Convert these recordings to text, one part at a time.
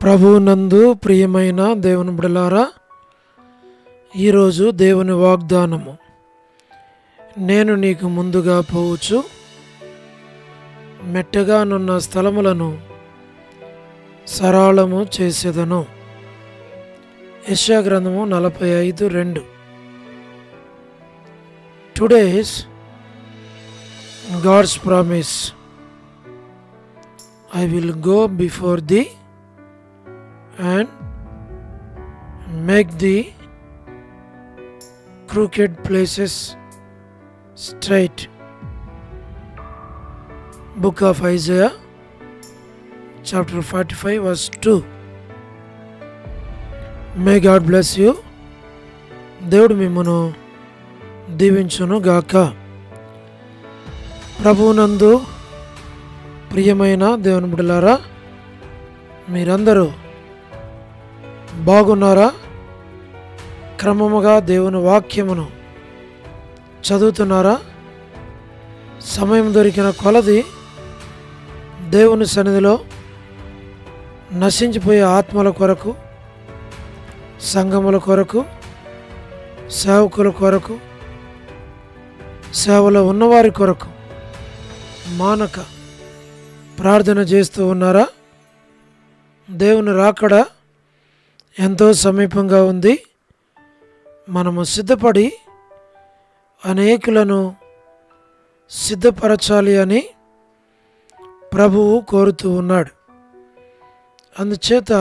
ప్రభువునందు ప్రియమైన దేవుని బిడ్డలారా, ఈరోజు దేవుని వాగ్దానము, నేను నీకు ముందుగా పోవచ్చు, మెట్టగానున్న స్థలములను సరళము చేసేదను. యెషయా గ్రంథము 45:2. Today's God's promise, I will go before thee and make the crooked places straight. Book of Isaiah chapter 45 verse 2. May God bless you. దేవుడు మిమ్మును దీవించును గాక. ప్రభువునందు ప్రియమైన దేవుని బిడ్డలారా, మీరందరూ బాగున్నారా? క్రమముగా దేవుని వాక్యమును చదువుతున్నారా? సమయం దొరికిన కొలది దేవుని సన్నిధిలో నశించిపోయే ఆత్మల కొరకు, సంఘముల కొరకు, సేవకుల కొరకు, సేవలో ఉన్నవారి కొరకు మానక ప్రార్థన చేస్తూ ఉన్నారా? దేవుని రాకడ ఎంతో సమీపంగా ఉంది. మనము సిద్ధపడి అనేకులను సిద్ధపరచాలి అని ప్రభువు కోరుతూ ఉన్నాడు. అందుచేత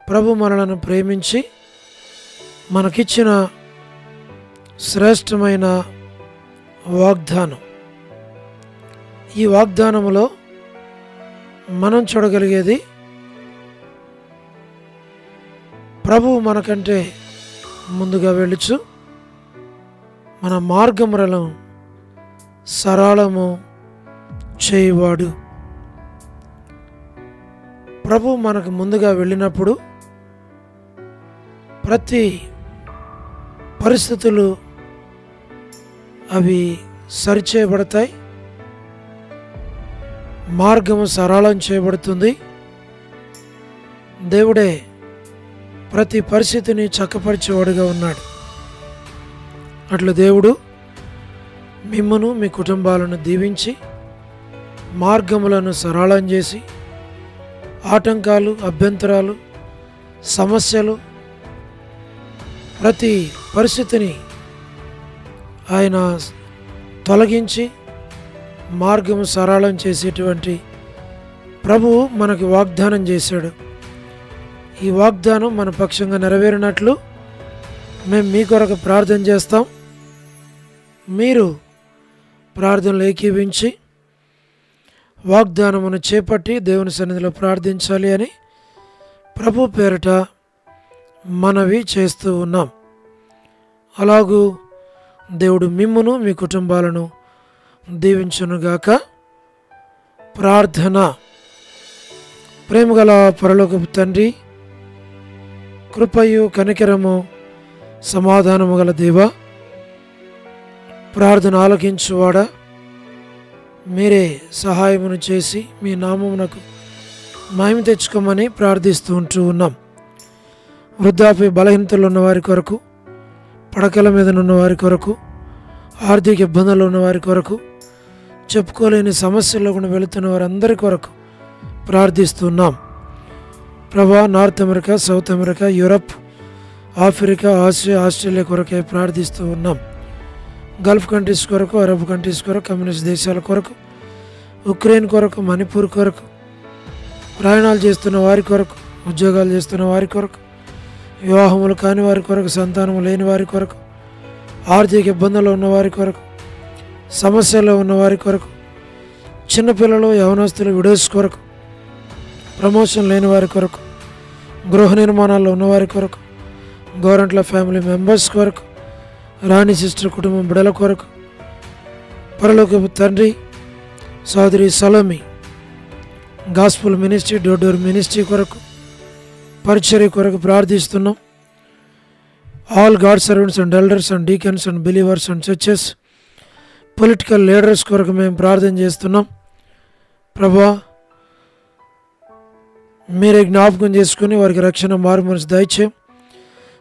ప్రభు మనలను ప్రేమించి మనకిచ్చిన శ్రేష్టమైన వాగ్దానం, ఈ వాగ్దానములో మనం చూడగలిగేది, ప్రభువు మనకంటే ముందుగా వెళ్ళుచు మన మార్గములను సరళము చేయువాడు. ప్రభువు మనకు ముందుగా వెళ్ళినప్పుడు ప్రతి పరిస్థితులు అవి సరిచేయబడతాయి, మార్గము సరళం చేయబడుతుంది. దేవుడే ప్రతి పరిస్థితిని చక్కపరిచేవాడుగా ఉన్నాడు. అట్లా దేవుడు మిమ్మును మీ కుటుంబాలను దీవించి మార్గములను సరళం చేసి ఆటంకాలు, అభ్యంతరాలు, సమస్యలు, ప్రతి పరిస్థితిని ఆయన తొలగించి మార్గము సరళం చేసేటువంటి ప్రభువు మనకి వాగ్దానం చేశాడు. ఈ వాగ్దానం మన పక్షంగా నెరవేరినట్లు మేము మీ కొరకు ప్రార్థన చేస్తాం. మీరు ప్రార్థనలు ఏకీవించి వాగ్దానమును చేపట్టి దేవుని సన్నిధిలో ప్రార్థించాలి అని ప్రభు పేరిట మనవి చేస్తూ ఉన్నాం. అలాగూ దేవుడు మిమ్మును మీ కుటుంబాలను దీవించునుగాక. ప్రార్థన. ప్రేమగల పరలోకపు తండ్రి, కృపయు కనికరము సమాధానము గల దేవా, ప్రార్థన ఆలకించువాడా, మీరే సహాయమును చేసి మీ నామమునకు మహిమ తెచ్చుకోమని ప్రార్థిస్తూ ఉంటూ ఉన్నాం. వృద్ధాప్య బలహీనతలు ఉన్న వారి కొరకు, పడకల మీద ఉన్న వారి కొరకు, ఆర్థిక ఇబ్బందులు ఉన్న వారి కొరకు, చెప్పుకోలేని సమస్యల్లో కూడా వెళుతున్న వారందరి కొరకు ప్రార్థిస్తున్నాం. ప్రభా, north America, south America, Europe, Africa, Asia, Australia కొరకే ప్రార్థిస్తూ ఉన్నాం. గల్ఫ్ కంట్రీస్ కొరకు, అరబ్ కంట్రీస్ కొరకు, కమ్యూనిస్ట్ దేశాల కొరకు, ఉక్రెయిన్ కొరకు, మణిపూర్ కొరకు, ప్రయాణాలు చేస్తున్న వారి కొరకు, ఉద్యోగాలు చేస్తున్న వారి కొరకు, వివాహములు కాని వారి కొరకు, సంతానము లేని వారి కొరకు, ఆర్థిక ఇబ్బందులు ఉన్నవారి కొరకు, సమస్యల్లో ఉన్నవారి కొరకు, చిన్నపిల్లలు, యవనస్తులు, విడోస్ కొరకు, ప్రమోషన్ లేని వారి కొరకు, గృహ నిర్మాణాల్లో ఉన్నవారి కొరకు, గవర్నమెంట్ల ఫ్యామిలీ మెంబర్స్ కొరకు, రాణి సిస్టర్ కుటుంబం బిడల కొరకు, పరలోకపు తండ్రి సోదరి Salomi gospel ministry, door ministry కొరకు, పరిచర్య కొరకు ప్రార్థిస్తున్నాం. All God servants and elders and deacons and believers and churches, political leaders కొరకు మేము ప్రార్థన చేస్తున్నాం. ప్రభువా, మీరే జ్ఞాపకం చేసుకుని వారికి రక్షణ మారుమనసు దయచేయం.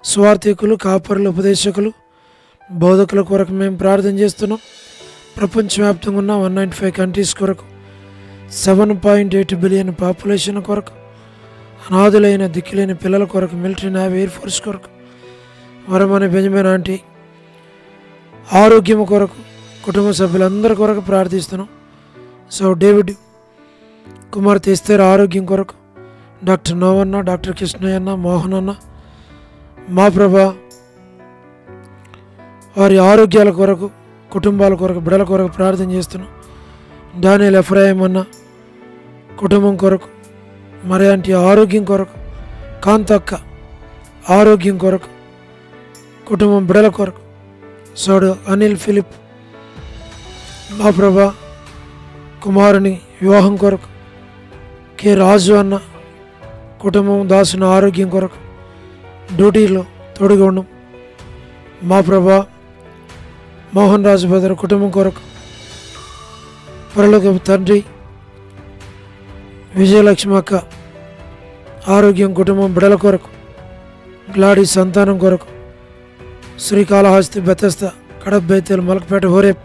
స్వార్థికులు, కాపరులు, ఉపదేశకులు, బోధకుల కొరకు మేము ప్రార్థన చేస్తున్నాం. ప్రపంచవ్యాప్తంగా ఉన్న 195 కంట్రీస్ కొరకు, 7.8 బిలియన్ పాపులేషన్ కొరకు, అనాథులైన దిక్కులేని పిల్లల కొరకు, మిలిటరీ, నేవీ, ఎయిర్ ఫోర్స్ కొరకు, వరమని బెంజమిన్ ఆంటీ ఆరోగ్యం కొరకు, కుటుంబ సభ్యులందరి కొరకు ప్రార్థిస్తున్నాం. సో డేవిడ్ కుమార్తె ఎస్తేర్ ఆరోగ్యం కొరకు, డాక్టర్ నోవన్న, డాక్టర్ కృష్ణయ్య అన్న, మోహన్ అన్న, మా ప్రభా వారి ఆరోగ్యాల కొరకు, కుటుంబాల కొరకు, బిడల కొరకు ప్రార్థన చేస్తున్నాం. డానియల్ ఎఫ్రాయిం అన్న కుటుంబం కొరకు, మరి ఆంటీ ఆరోగ్యం కొరకు, కాంతక్క ఆరోగ్యం కొరకు, కుటుంబం బిడల కొరకు, సోడు అనిల్ ఫిలిప్ మా ప్రభా కుమారుని వివాహం కొరకు, కె రాజు అన్న కుటుంబం దాసుని ఆరోగ్యం కొరకు, డ్యూటీలో తోడుగా ఉండం మా ప్రభా మోహన్ రాజు బ్రదర్ కుటుంబం కొరకు, పరలోకపు తండ్రి విజయలక్ష్మి అక్క ఆరోగ్యం, కుటుంబం బిడల కొరకు, గ్లాడీ సంతానం కొరకు, శ్రీకాళహస్తి, బెతస్త, కడప, బేతేల్, మలకపేట, హోరేప్,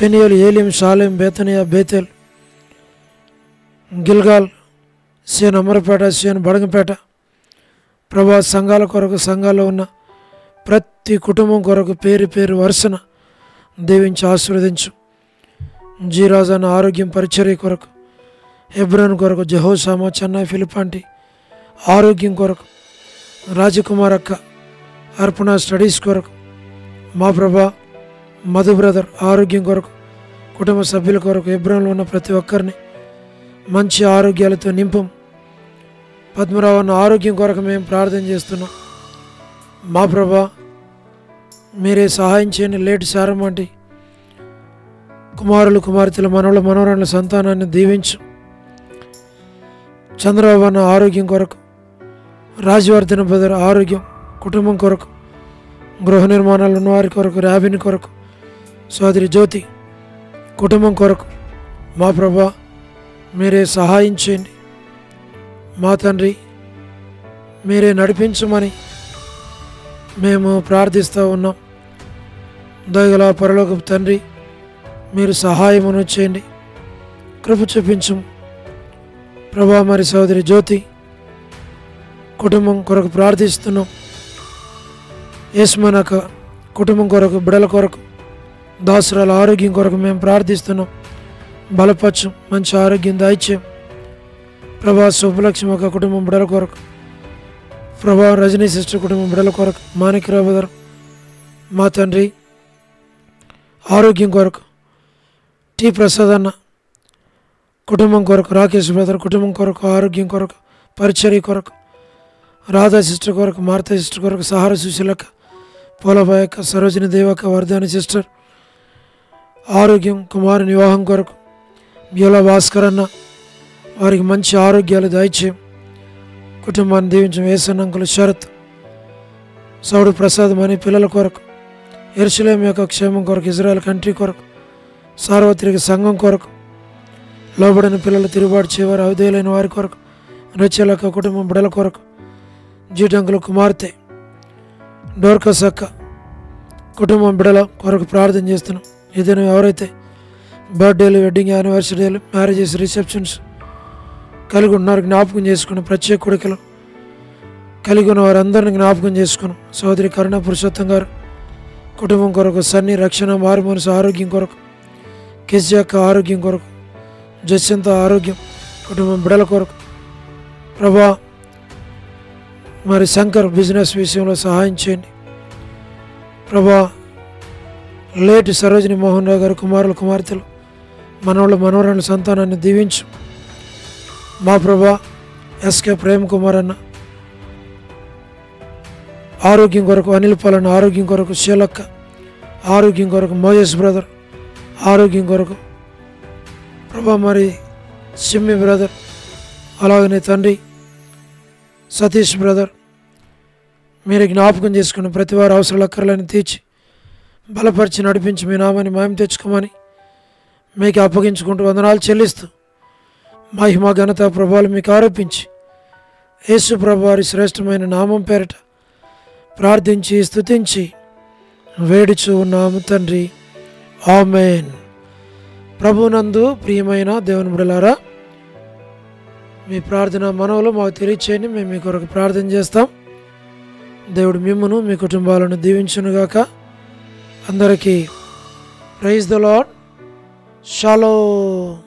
పెనియలు, ఏలిం, షాలేం, బేతనియా, బేతేల్, గిల్గాల్, సేన్ అమరపేట, సేన్ బడంగపేట ప్రభా సంఘాల కొరకు, సంఘాల్లో ఉన్న ప్రతి కుటుంబం కొరకు పేరు పేరు వరుసన దీవించి ఆశీర్వదించు. జీరాజాన ఆరోగ్యం, పరిచర్య కొరకు, హెబ్రోన్ కొరకు, జెహోషామా, చెన్నై, ఫిలిపాంటి ఆరోగ్యం కొరకు, రాజకుమార్ అక్క అర్పణ స్టడీస్ కొరకు, మా ప్రభా మధు బ్రదర్ ఆరోగ్యం కొరకు, కుటుంబ సభ్యుల కొరకు, హెబ్రోన్లో ఉన్న ప్రతి ఒక్కరిని మంచి ఆరోగ్యాలతో నింపం. పద్మరావు అన్న ఆరోగ్యం కొరకు మేము ప్రార్థన చేస్తున్నాం. మా ప్రభా మీరే సహాయం చేయని లేటు సారం వంటి కుమారులు, కుమార్తెలు, మనవల, మనవరాళ్ళ సంతానాన్ని దీవించు. చంద్రబాబు అన్న ఆరోగ్యం కొరకు, రాజవర్ధన బ్రదర్ ఆరోగ్యం, కుటుంబం కొరకు, గృహ నిర్మాణాలు ఉన్నవారి కొరకు, ర్యాబిన్ కొరకు, సోదరి జ్యోతి కుటుంబం కొరకు మా ప్రభా మీరే సహాయం చేయండి. మా తండ్రి మీరే నడిపించమని మేము ప్రార్థిస్తూ ఉన్నాం. దయగల పరలోకపు తండ్రి మీరు సహాయమును చేయండి, కృప చూపించు ప్రభా. మరి సోదరి జ్యోతి కుటుంబం కొరకు ప్రార్థిస్తున్నాం. యేసుమనక కుటుంబం కొరకు, బిడల కొరకు, దాసురాల ఆరోగ్యం కొరకు మేము ప్రార్థిస్తున్నాం. బలపరచు, మంచి ఆరోగ్యం దయచేయం ప్రభా. శుభలక్ష్మి ఒక కుటుంబం బిడల కొరకు ప్రభా, రజనీ సిస్టర్ కుటుంబం బిడల కొరకు, మాణిక్యరావు బ్రదర్ మా తండ్రి ఆరోగ్యం కొరకు, టి ప్రసాద్ అన్న కుటుంబం కొరకు, రాకేష్ బ్రదర్ కుటుంబం కొరకు, ఆరోగ్యం కొరకు, పరిచర్య కొరకు, రాధా సిస్టర్ కొరకు, మార్తా సిస్టర్ కొరకు, సహార సుశీలక్క, పోలబాయక్క, సరోజిని దేవక్క, వర్ధాని సిస్టర్ ఆరోగ్యం, కుమారుని వివాహం కొరకు, బ్యూలా భాస్కర్ అన్న వారికి మంచి ఆరోగ్యాలు దయచేయం. కుటుంబాన్ని దీవించం. ఏసన్నంకులు శరత్, సౌడు ప్రసాద్ మని పిల్లల కొరకు, యెరూషలేం యొక్క క్షేమం కొరకు, ఇజ్రాయెల్ కంట్రీ కొరకు, సార్వత్రిక సంఘం కొరకు, లోబడిన పిల్లలు, తిరుగుబాటు చేయవారు, అవధేయులైన వారి కొరకు, రచలక కుటుంబం బిడల కొరకు, జీటంకుల కుమార్తె డోర్కస్ అక్క కుటుంబం బిడల కొరకు ప్రార్థన చేస్తున్నాం. ఏదైనా ఎవరైతే బర్త్డేలు, వెడ్డింగ్ యానివర్సరీలు, మ్యారేజెస్, రిసెప్షన్స్ కలిగి ఉన్నారు జ్ఞాపకం చేసుకుని, ప్రత్యేక కొడుకులు కలిగి ఉన్న వారందరిని జ్ఞాపకం చేసుకున్నాం. సోదరి కరుణ పురుషోత్తం గారు కుటుంబం కొరకు, సన్ని రక్షణ మారు మనసు ఆరోగ్యం కొరకు, కెజ్జాక్క ఆరోగ్యం కొరకు, జస్యంత ఆరోగ్యం కుటుంబం బిడల కొరకు ప్రభా. మరి శంకర్ బిజినెస్ విషయంలో సహాయం చేయండి ప్రభా. లేటి సరోజిని మోహన్ రావు గారు కుమారులు, కుమార్తెలు, మనవళ్ళు, మనవరాళ్ళ సంతానాన్ని దీవించు మా ప్రభా. ఎస్కే ప్రేమ్ కుమార్ అన్న ఆరోగ్యం కొరకు, అనిల్ పాలన్న ఆరోగ్యం కొరకు, శీలక్క ఆరోగ్యం కొరకు, మోజెస్ బ్రదర్ ఆరోగ్యం కొరకు ప్రభా. మరి సిమ్మి బ్రదర్, అలాగనే తండ్రి సతీష్ బ్రదర్ మీరు జ్ఞాపకం చేసుకుని ప్రతి వారి అవసరాలు అక్కర్లని తీర్చి బలపరిచి నడిపించి మీ నామాన్ని మహిమ తెచ్చుకోమని మీకు అప్పగించుకుంటూ వందనాలు చెల్లిస్తూ మహిమ ఘనత ప్రభావాలు మీకు ఆరోపించి యేసు ప్రభు వారి శ్రేష్టమైన నామం పేరట ప్రార్థించి స్తుతించి వేడుచు ఉన్నాము తండ్రి, ఆమేన్. ప్రభునందు ప్రియమైన దేవుని బిడ్డలారా, మీ ప్రార్థన మనవులు మాకు తెలియచేయండి. మేము మీ కొరకు ప్రార్థన చేస్తాం. దేవుడు మిమ్మును మీ కుటుంబాలను దీవించునుగాక. అందరికీ ప్రైజ్ ద లార్డ్. షాలోమ్.